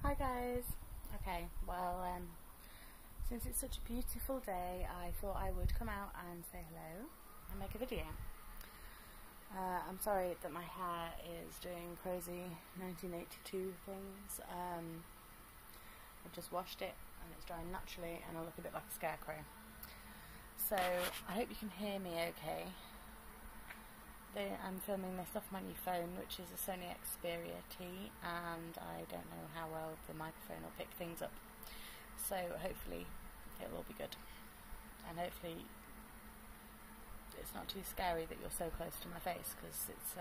Hi guys. Okay, well, since it's such a beautiful day, I thought I would come out and say hello and make a video. I'm sorry that my hair is doing crazy 1982 things. I've just washed it and it's drying naturally and I look a bit like a scarecrow. So I hope you can hear me okay. I'm filming this off my new phone, which is a Sony Xperia T, and I don't know how well the microphone will pick things up. So hopefully it'll all be good, and hopefully it's not too scary that you're so close to my face, because it's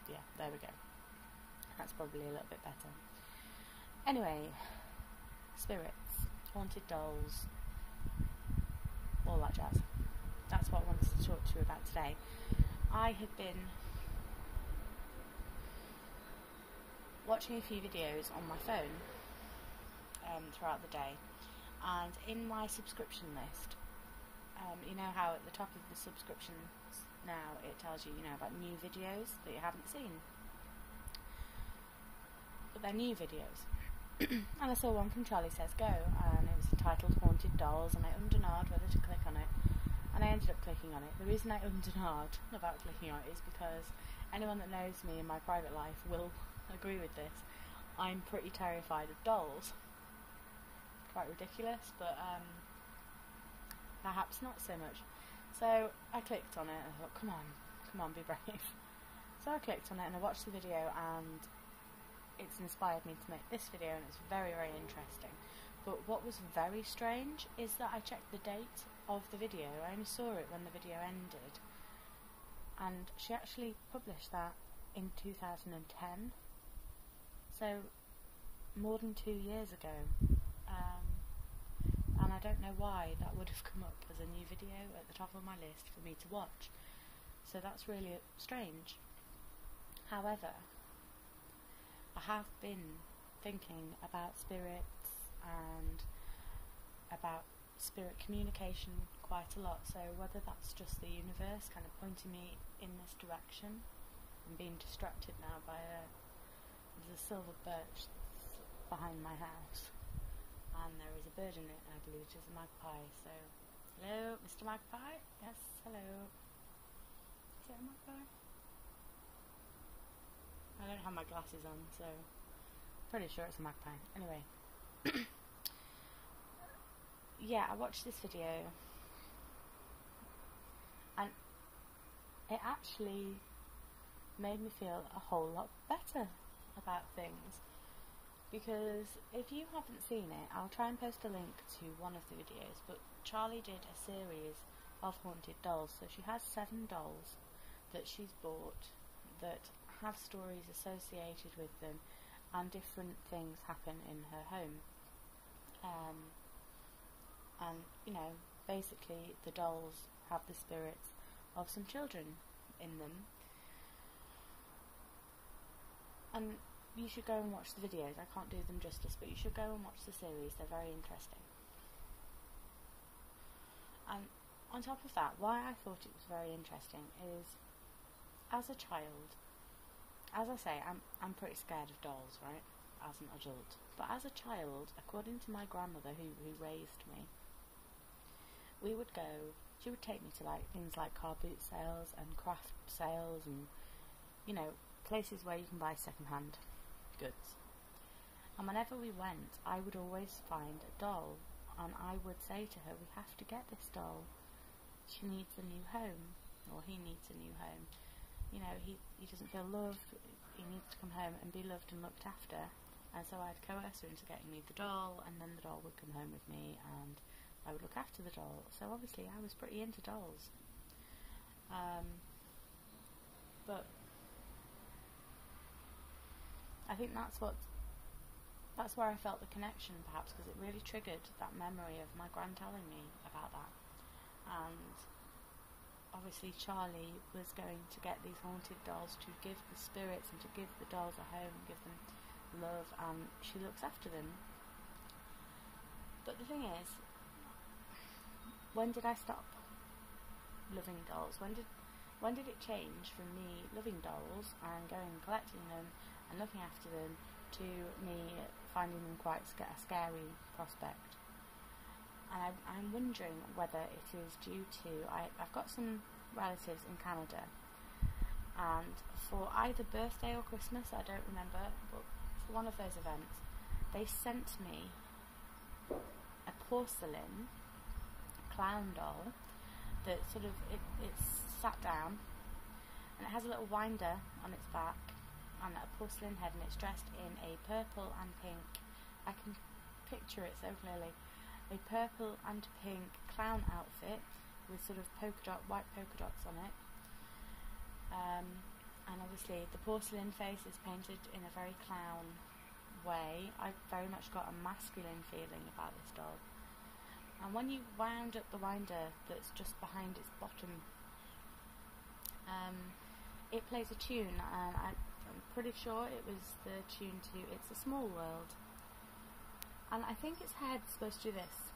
yeah, there we go. That's probably a little bit better. Anyway, spirits, haunted dolls, all that jazz. That's what I wanted to talk to you about today. I have been watching a few videos on my phone throughout the day, and in my subscription list, you know how at the top of the subscriptions now it tells you, about new videos that you haven't seen, but they're new videos. And I saw one from CharlieSaysGo, and it was entitled Haunted Dolls, and I ummed and ahed whether to click on it. And I ended up clicking on it. The reason I ummed and ahed about clicking on it is because anyone that knows me in my private life will agree with this. I'm pretty terrified of dolls. Quite ridiculous, but perhaps not so much. So I clicked on it and I thought, come on, be brave. So I clicked on it and I watched the video, and it's inspired me to make this video, and it's very, very interesting. But what was very strange is that I checked the date of the video. I only saw it when the video ended, and she actually published that in 2010, so more than 2 years ago, and I don't know why that would have come up as a new video at the top of my list for me to watch, so that's really strange. However, I have been thinking about spirits and about spirit communication quite a lot, so whether that's just the universe kind of pointing me in this direction. I'm being distracted now by there's a silver birch that's behind my house, and there is a bird in it, I believe it is a magpie. So hello, Mr. Magpie. Yes, hello. Is it a magpie? I don't have my glasses on, so pretty sure it's a magpie. Anyway, yeah, I watched this video, and it actually made me feel a whole lot better about things, because if you haven't seen it, I'll try and post a link to one of the videos, but Charlie did a series of haunted dolls, so she has 7 dolls that she's bought that have stories associated with them, and different things happen in her home. And basically the dolls have the spirits of some children in them, and you should go and watch the videos. I can't do them justice, but you should go and watch the series. They're very interesting. And on top of that, why I thought it was very interesting is, as a child, as I say, I'm pretty scared of dolls, right, as an adult, but as a child, according to my grandmother who raised me, she would take me to things like car boot sales and craft sales, and places where you can buy second-hand goods. And whenever we went, I would always find a doll, and I would say to her, we have to get this doll. She needs a new home, or he needs a new home. He doesn't feel loved. He needs to come home and be loved and looked after. And so I'd coerce her into getting me the doll, and then the doll would come home with me, and I would look after the doll. So obviously I was pretty into dolls. But I think that's where I felt the connection, perhaps, because it really triggered that memory of my gran telling me about that. And obviously Charlie was going to get these haunted dolls to give the spirits and to give the dolls a home, give them love, and she looks after them. But the thing is, when did I stop loving dolls? When did it change from me loving dolls and going and collecting them and looking after them to me finding them quite a scary prospect. And I'm wondering whether it is due to, I've got some relatives in Canada, and for either birthday or Christmas, I don't remember, but for one of those events, they sent me a porcelain clown doll that sort of, it's sat down, and it has a little winder on its back, and a porcelain head, and it's dressed in a purple and pink, I can picture it so clearly, a purple and pink clown outfit with sort of white polka dots on it, and obviously the porcelain face is painted in a very clown way. I very much got a masculine feeling about this doll, and when you wound up the winder that's just behind its bottom, it plays a tune, and I'm pretty sure it was the tune to It's a Small World. And I think its head's supposed to do this.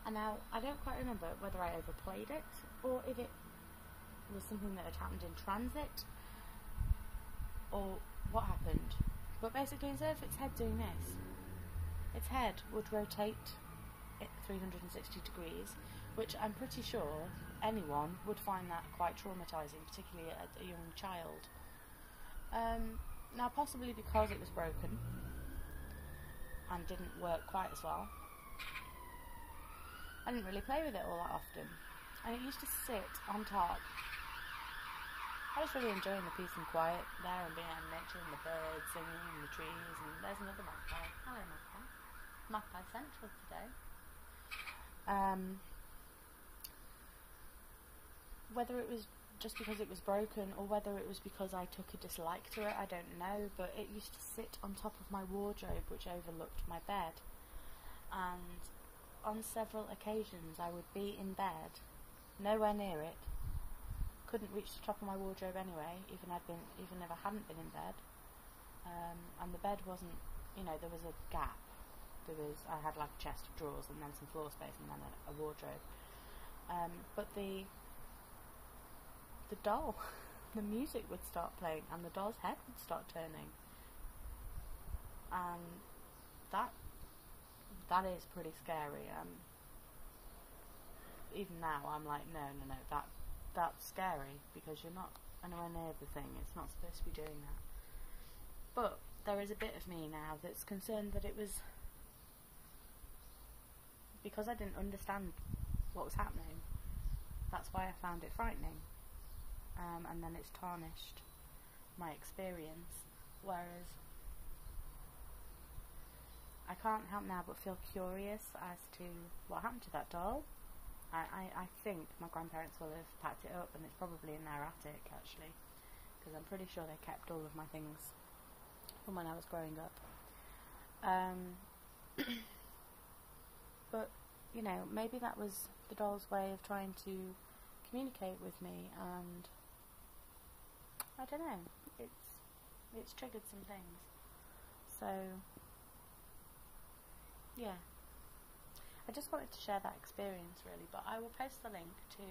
And now, I don't quite remember whether I overplayed it, or if it was something that had happened in transit, or what happened. But basically, instead of its head doing this, its head would rotate at 360 degrees, which I'm pretty sure anyone would find that quite traumatising, particularly a young child. Now, possibly because it was broken and didn't work quite as well, I didn't really play with it all that often, and it used to sit on top. I was really enjoying the peace and quiet there, and being out in nature, and the birds singing in the trees, and there's another magpie. Hello, magpie. Magpie Central today. Whether it was just because it was broken, or whether it was because I took a dislike to it, I don't know, but it used to sit on top of my wardrobe, which overlooked my bed, and on several occasions I would be in bed, nowhere near it, couldn't reach the top of my wardrobe anyway, even if I hadn't been in bed, and the bed wasn't, there was a gap, I had like a chest of drawers and then some floor space and then a wardrobe, but the doll, the music would start playing and the doll's head would start turning, and that is pretty scary. Even now I'm like, no, that's scary, because you're not anywhere near the thing, it's not supposed to be doing that. But there is a bit of me now that's concerned that it was because I didn't understand what was happening, that's why I found it frightening. And then it's tarnished my experience, whereas I can't help now but feel curious as to what happened to that doll. I think my grandparents will have packed it up, and it's probably in their attic actually, because I'm pretty sure they kept all of my things from when I was growing up. But maybe that was the doll's way of trying to communicate with me, and I don't know, it's triggered some things. So yeah, I just wanted to share that experience really, but I will post the link to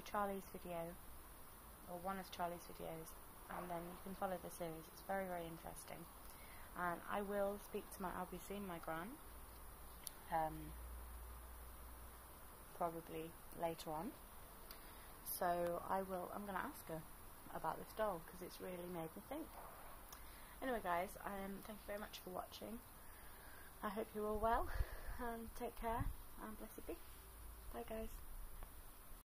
Charlie's video, or one of Charlie's videos, and then you can follow the series. It's very, very interesting, and I will I'll be seeing my gran probably later on, so I'm going to ask her about this doll, because it's really made me think. Anyway guys, thank you very much for watching. I hope you're all well, and take care, and bless you be. Bye guys.